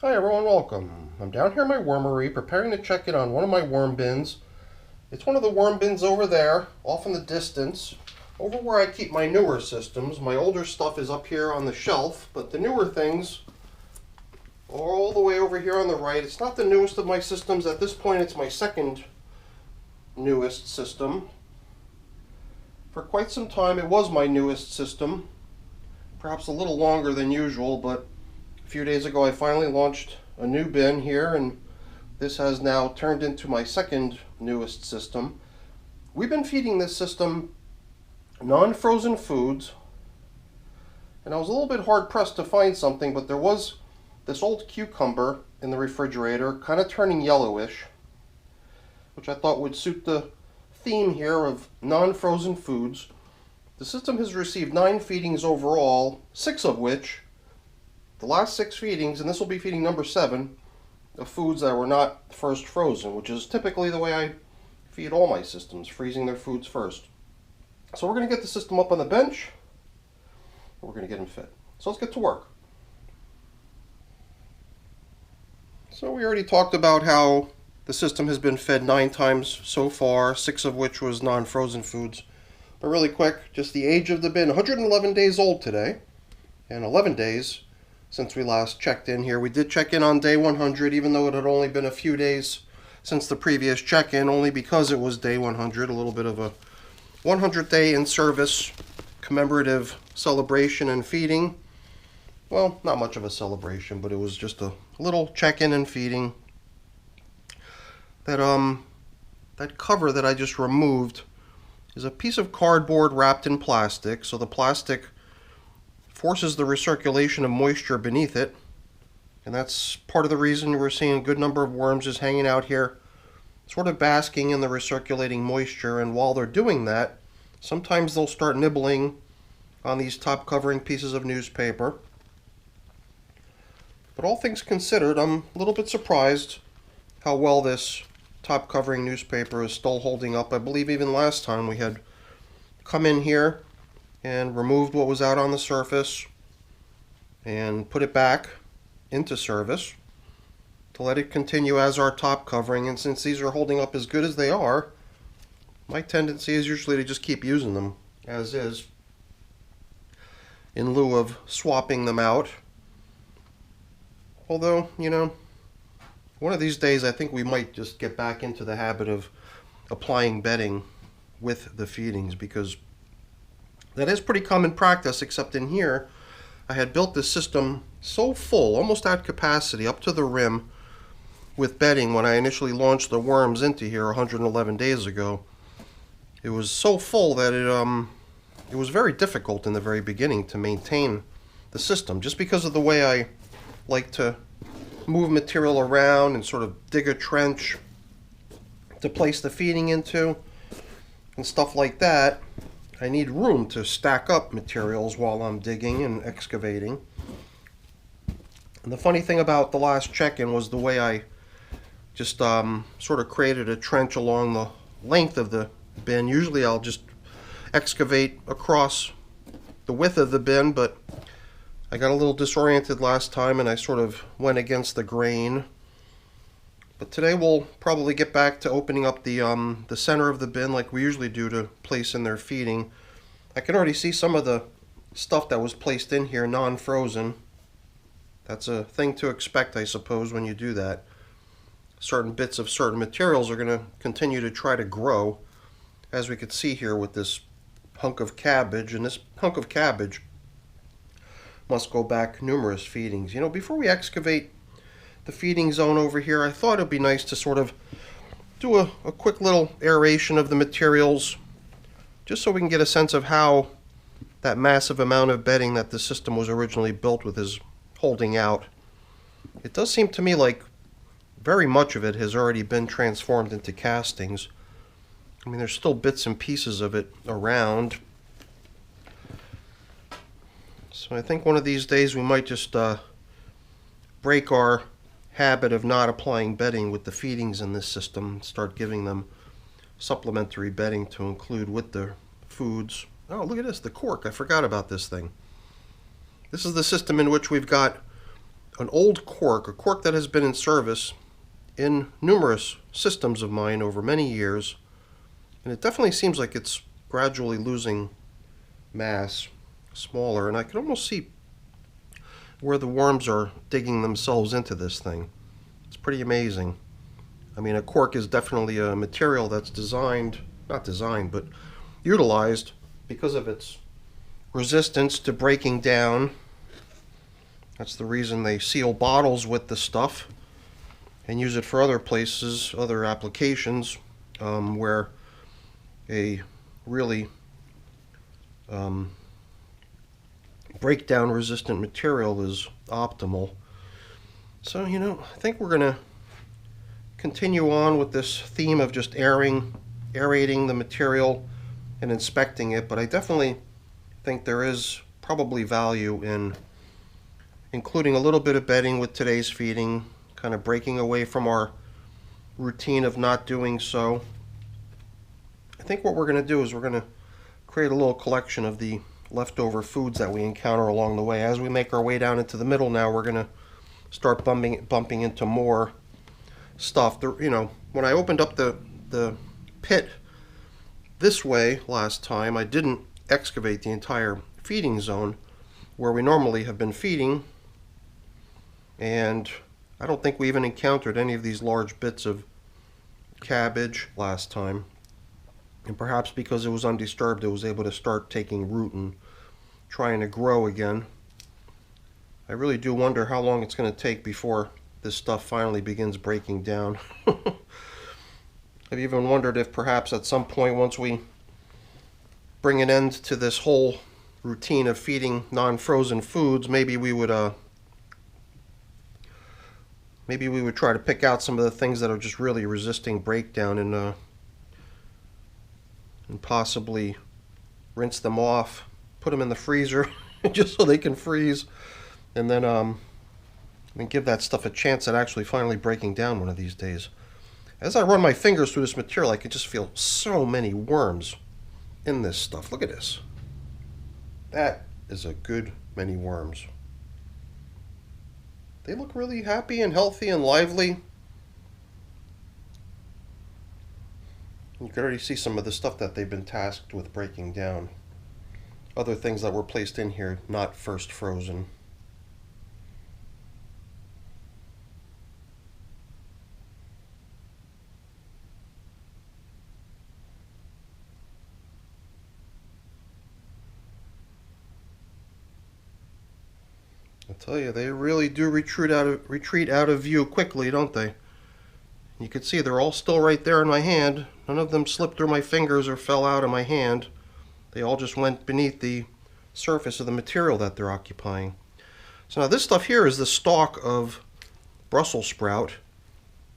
Hi everyone, welcome. I'm down here in my wormery preparing to check in on one of my worm bins. It's one of the worm bins over there, off in the distance, over where I keep my newer systems. My older stuff is up here on the shelf, but the newer things are all the way over here on the right. It's not the newest of my systems. At this point, it's my second newest system. For quite some time, it was my newest system, perhaps a little longer than usual, but a few days ago I finally launched a new bin here, and this has now turned into my second newest system. We've been feeding this system non-frozen foods, and I was a little bit hard pressed to find something, but there was this old cucumber in the refrigerator, kind of turning yellowish, which I thought would suit the theme here of non-frozen foods. The system has received 9 feedings overall, 6 of which, the last 6 feedings, and this will be feeding number 7, of foods that were not first frozen, which is typically the way I feed all my systems, freezing their foods first. So we're going to get the system up on the bench, and we're going to get him fed. So let's get to work. So we already talked about how the system has been fed 9 times so far, 6 of which was non-frozen foods. But really quick, just the age of the bin, 111 days old today, and 11 days since we last checked in here. We did check in on day 100, even though it had only been a few days since the previous check-in, only because it was day 100, a little bit of a 100th day in service commemorative celebration and feeding. Well, not much of a celebration, but it was just a little check-in and feeding. That cover that I just removed is a piece of cardboard wrapped in plastic, so the plastic forces the recirculation of moisture beneath it, and that's part of the reason we're seeing a good number of worms just hanging out here, sort of basking in the recirculating moisture. And while they're doing that, sometimes they'll start nibbling on these top covering pieces of newspaper. But all things considered, I'm a little bit surprised how well this top covering newspaper is still holding up. I believe even last time we had come in here and removed what was out on the surface and put it back into service to let it continue as our top covering. And since these are holding up as good as they are, my tendency is usually to just keep using them as is in lieu of swapping them out. Although, one of these days I think we might just get back into the habit of applying bedding with the feedings, because that is pretty common practice, except in here I had built this system so full, almost at capacity, up to the rim with bedding when I initially launched the worms into here 111 days ago. It was so full that it was very difficult in the very beginning to maintain the system, just because of the way I like to move material around and sort of dig a trench to place the feeding into and stuff like that. I need room to stack up materials while I'm digging and excavating. And the funny thing about the last check-in was the way I just sort of created a trench along the length of the bin. Usually I'll just excavate across the width of the bin, but I got a little disoriented last time and I sort of went against the grain. But today we'll probably get back to opening up the center of the bin like we usually do to place in their feeding. I can already see some of the stuff that was placed in here non-frozen. That's a thing to expect, I suppose, when you do that. Certain bits of certain materials are going to continue to try to grow, as we could see here with this hunk of cabbage. And this hunk of cabbage must go back numerous feedings. Before we excavate the feeding zone over here, I thought it'd be nice to sort of do a quick little aeration of the materials, just so we can get a sense of how that massive amount of bedding that the system was originally built with is holding out. It does seem to me like very much of it has already been transformed into castings. I mean, there's still bits and pieces of it around. So I think one of these days we might just break our habit of not applying bedding with the feedings in this system, start giving them supplementary bedding to include with the foods. Oh, look at this, the cork. I forgot about this thing. This is the system in which we've got an old cork, a cork that has been in service in numerous systems of mine over many years, and it definitely seems like it's gradually losing mass, smaller, and I can almost see where the worms are digging themselves into this thing. It's pretty amazing. I mean, a cork is definitely a material that's not designed, but utilized because of its resistance to breaking down. That's the reason they seal bottles with the stuff and use it for other places, other applications, where a really breakdown resistant material is optimal. So, I think we're going to continue on with this theme of just aerating the material and inspecting it, but I definitely think there is probably value in including a little bit of bedding with today's feeding, kind of breaking away from our routine of not doing so. I think what we're going to do is we're going to create a little collection of the leftover foods that we encounter along the way. As we make our way down into the middle now, we're going to start bumping into more stuff. When I opened up the pit this way last time, I didn't excavate the entire feeding zone where we normally have been feeding, and I don't think we even encountered any of these large bits of cabbage last time. And perhaps because it was undisturbed, it was able to start taking root and trying to grow again. I really do wonder how long it's going to take before this stuff finally begins breaking down. I've even wondered if perhaps at some point, once we bring an end to this whole routine of feeding non-frozen foods, maybe we would try to pick out some of the things that are just really resisting breakdown and possibly rinse them off, put them in the freezer just so they can freeze, and then give that stuff a chance at actually finally breaking down one of these days. As I run my fingers through this material, I can just feel so many worms in this stuff. Look at this. That is a good many worms. They look really happy and healthy and lively. You can already see some of the stuff that they've been tasked with breaking down. Other things that were placed in here, not first frozen. I tell you, they really do retreat out of view quickly, don't they? You can see they're all still right there in my hand. None of them slipped through my fingers or fell out of my hand. They all just went beneath the surface of the material that they're occupying. So now this stuff here is the stalk of Brussels sprout.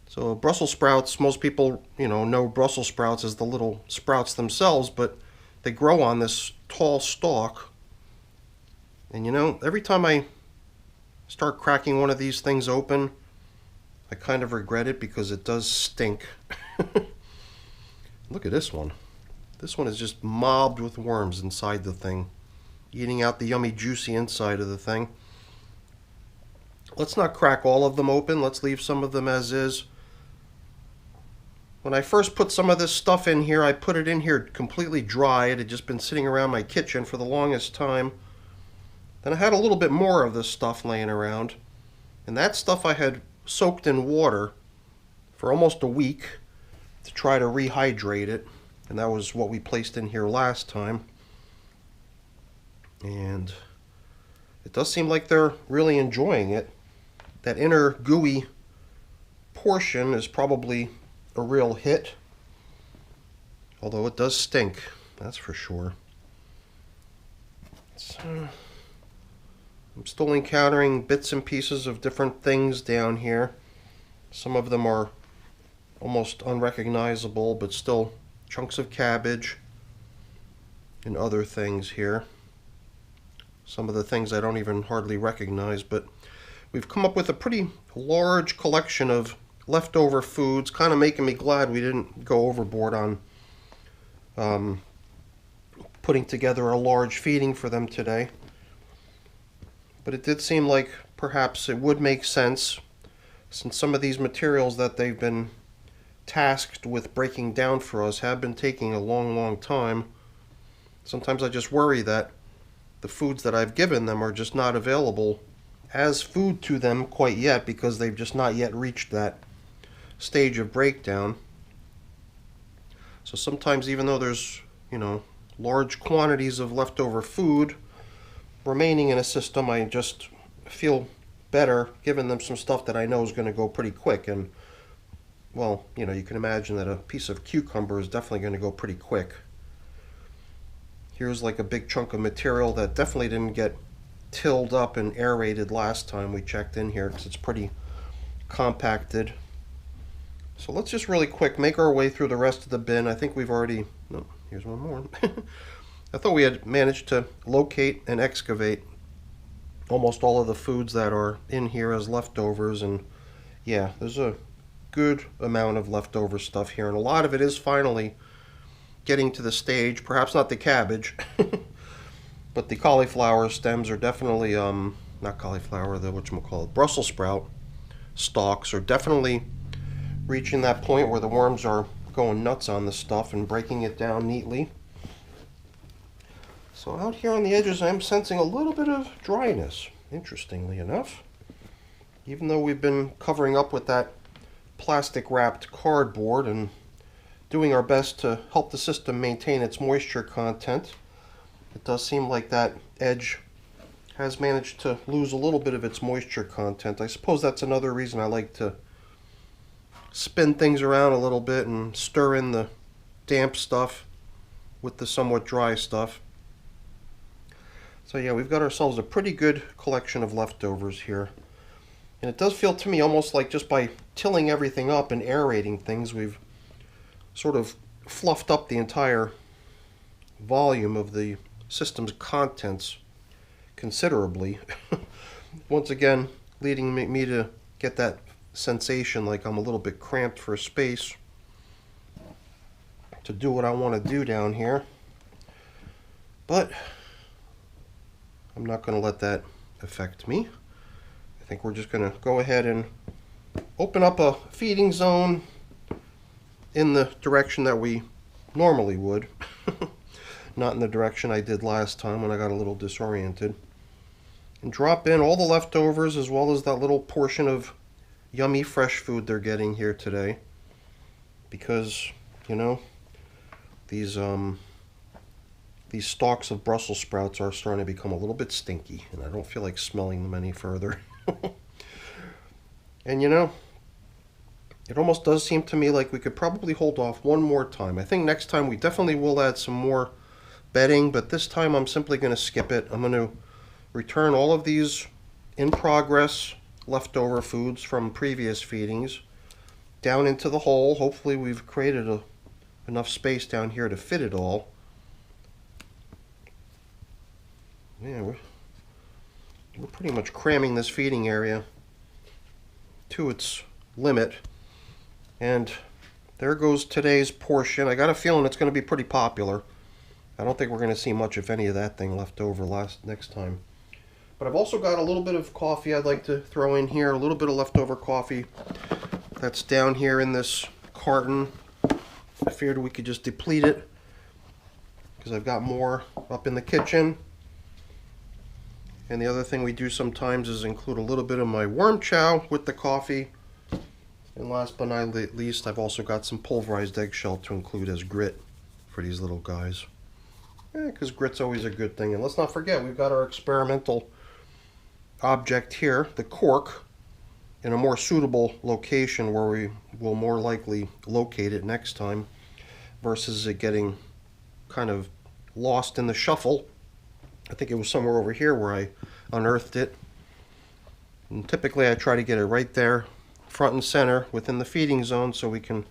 So Brussels sprouts, most people know Brussels sprouts as the little sprouts themselves, but they grow on this tall stalk. And every time I start cracking one of these things open, I kind of regret it because it does stink. Look at this one. This one is just mobbed with worms inside the thing, eating out the yummy juicy inside of the thing. Let's not crack all of them open. Let's leave some of them as is. When I first put some of this stuff in here, I put it in here completely dry. It had just been sitting around my kitchen for the longest time. Then I had a little bit more of this stuff laying around, and that stuff I had soaked in water for almost a week to try to rehydrate it, and that was what we placed in here last time. And it does seem like they're really enjoying it. That inner gooey portion is probably a real hit, although it does stink, that's for sure. I'm still encountering bits and pieces of different things down here. Some of them are almost unrecognizable, but still chunks of cabbage and other things here. Some of the things I don't even hardly recognize, but we've come up with a pretty large collection of leftover foods, kind of making me glad we didn't go overboard on putting together a large feeding for them today. But it did seem like perhaps it would make sense, since some of these materials that they've been tasked with breaking down for us have been taking a long, long time. Sometimes I just worry that the foods that I've given them are just not available as food to them quite yet, because they've just not yet reached that stage of breakdown. So sometimes, even though there's, large quantities of leftover food remaining in a system, I just feel better giving them some stuff that I know is going to go pretty quick. And, well, you can imagine that a piece of cucumber is definitely going to go pretty quick. Here's like a big chunk of material that definitely didn't get tilled up and aerated last time we checked in here, because it's pretty compacted. So let's just really quick make our way through the rest of the bin. I think we've already, no, here's one more. I thought we had managed to locate and excavate almost all of the foods that are in here as leftovers, and yeah, there's a good amount of leftover stuff here, and a lot of it is finally getting to the stage, perhaps not the cabbage, but the cauliflower stems are definitely, not cauliflower, the whatchamacallit, Brussels sprout stalks are definitely reaching that point where the worms are going nuts on the stuff and breaking it down neatly. So out here on the edges, I'm sensing a little bit of dryness, interestingly enough. Even though we've been covering up with that plastic wrapped cardboard and doing our best to help the system maintain its moisture content, it does seem like that edge has managed to lose a little bit of its moisture content. I suppose that's another reason I like to spin things around a little bit and stir in the damp stuff with the somewhat dry stuff. So yeah, we've got ourselves a pretty good collection of leftovers here. And it does feel to me almost like just by tilling everything up and aerating things, we've sort of fluffed up the entire volume of the system's contents considerably. Once again, leading me to get that sensation like I'm a little bit cramped for space to do what I want to do down here. But I'm not going to let that affect me. I think we're just going to go ahead and open up a feeding zone in the direction that we normally would. Not in the direction I did last time when I got a little disoriented. And drop in all the leftovers as well as that little portion of yummy fresh food they're getting here today. Because, these stalks of Brussels sprouts are starting to become a little bit stinky, and I don't feel like smelling them any further. And it almost does seem to me like we could probably hold off one more time. I think next time we definitely will add some more bedding, but this time I'm simply going to skip it. I'm going to return all of these in progress leftover foods from previous feedings down into the hole. Hopefully we've created enough space down here to fit it all. Yeah, we're pretty much cramming this feeding area to its limit. And there goes today's portion. I got a feeling it's going to be pretty popular. I don't think we're going to see much, if any, of that thing left over next time. But I've also got a little bit of coffee I'd like to throw in here, a little bit of leftover coffee that's down here in this carton. I figured we could just deplete it because I've got more up in the kitchen. And the other thing we do sometimes is include a little bit of my worm chow with the coffee. And last but not least, I've also got some pulverized eggshell to include as grit for these little guys. Because grit's always a good thing. And let's not forget, we've got our experimental object here, the cork, in a more suitable location where we will more likely locate it next time, versus it getting kind of lost in the shuffle. I think it was somewhere over here where I unearthed it. And typically I try to get it right there, front and center, within the feeding zone, so we can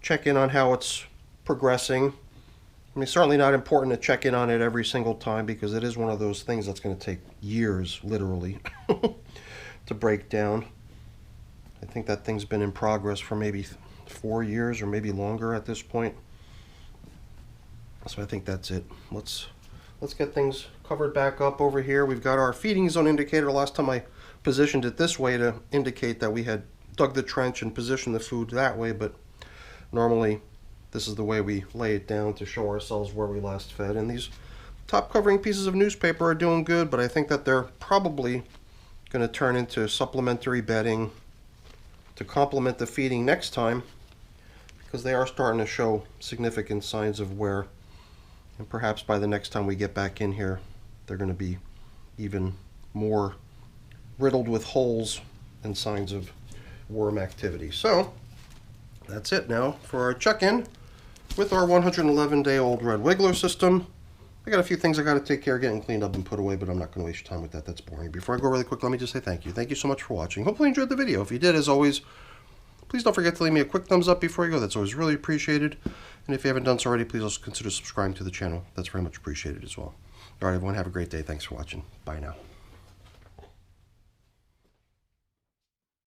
check in on how it's progressing. I mean, it's certainly not important to check in on it every single time, because it is one of those things that's going to take years, literally, to break down. I think that thing's been in progress for maybe 4 years or maybe longer at this point. So I think that's it. Let's let's get things covered back up over here. We've got our feeding zone indicator. Last time I positioned it this way to indicate that we had dug the trench and positioned the food that way, but normally this is the way we lay it down to show ourselves where we last fed. And these top covering pieces of newspaper are doing good, but I think that they're probably going to turn into supplementary bedding to complement the feeding next time, because they are starting to show significant signs of wear. And perhaps by the next time we get back in here, they're going to be even more riddled with holes and signs of worm activity. So that's it now for our check-in with our 111-day-old red wiggler system. I got a few things I got to take care of getting cleaned up and put away, but I'm not going to waste your time with that. That's boring. Before I go really quick, let me just say thank you. Thank you so much for watching. Hopefully you enjoyed the video. If you did, as always, please don't forget to leave me a quick thumbs up before you go. That's always really appreciated. And if you haven't done so already, please also consider subscribing to the channel. That's very much appreciated as well. All right, everyone, have a great day. Thanks for watching. Bye now.